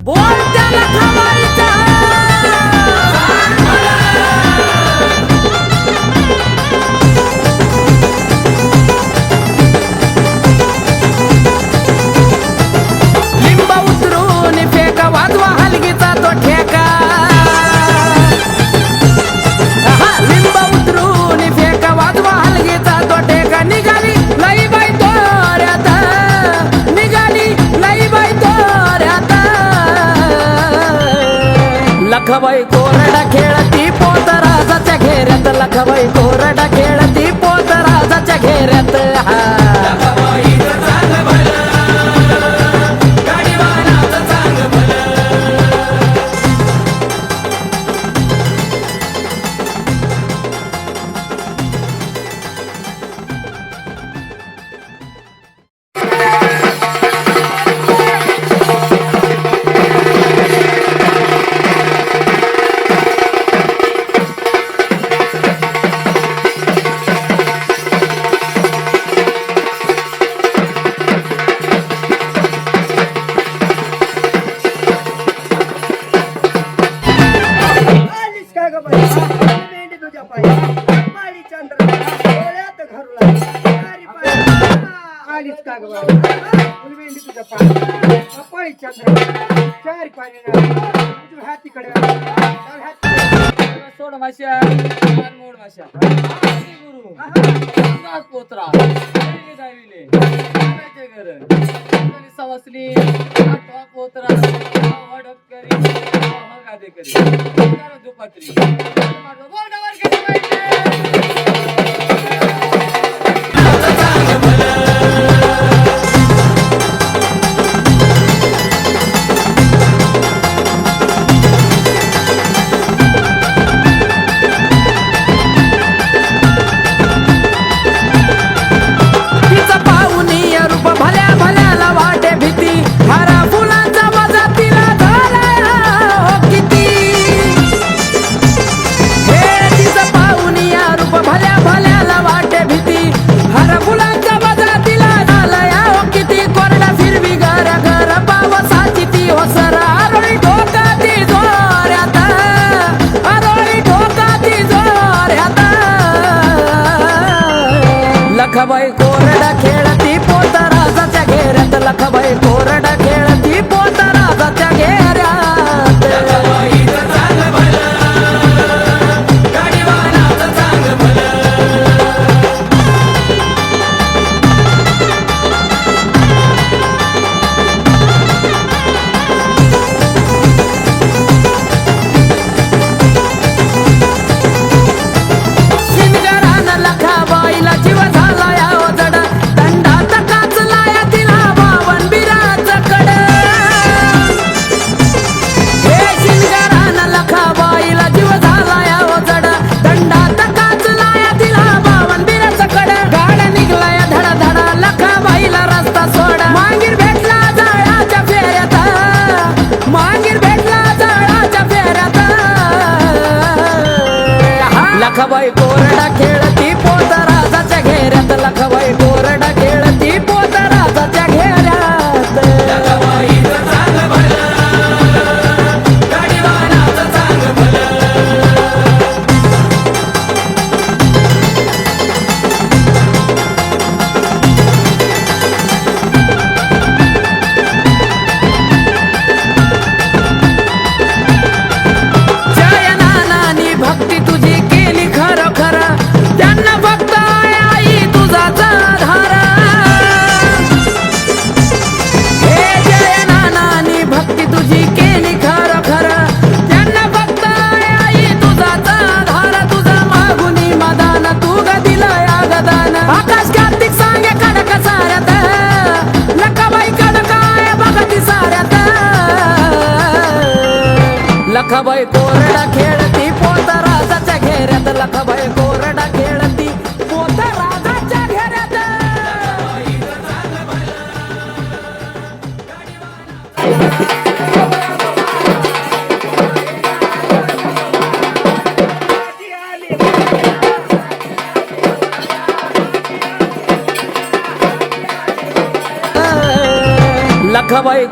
बोल त्याला खवायचा लिंब उतरून फेका वाजवा हलगीचा तो ठेका लिंब उतरून फेका वाजवा हलगीचा तो ठेका निघाली लई बाई तोऱ्यात निघाली लई बाई तोऱ्यात लखबाई कोरडा खेळती पोत राजाच्या घेऱ्यात लखबाई कोरडा खेळती पोत राजाच्या घेऱ्यात सोड माश्या मोड माश्या गुरु दास पोत्रा जाविले काय घर सवसली आठवा पोत्रा वडक करी गादे करी दुपत्री बोर्डावर किती पाहिजे लखबाई कोरडा खेळती पोत राजाच्या घेऱ्यात लखबाई कोरडा खेळती पोत राजाच्या घेऱ्यात लखबाई कोरडा खेळती पोत राजाच्या घेऱ्यात लखबाई कोरडा खेळती पोत राजाच्या घेऱ्यात जयनानानी भक्ती तुझी केली खरं खरं त्यांना फक्त आई तुझाच आधार हे जयनानानी भक्ती तुझी केली खरं खरं त्यांना फक्त आई तुझाच आधार तुझा मागुनी मदान तू ग दिलंय अगदान आकाश कार्तिक सांगे कडक साऱ्यात लखबाई कडकाय बघती साऱ्यात लखबाई कोरडा खेळती पोत राजाच्या घेऱ्यात लखबाई कोरडा खेळती पोत राजाच्या घेऱ्यात लखबाई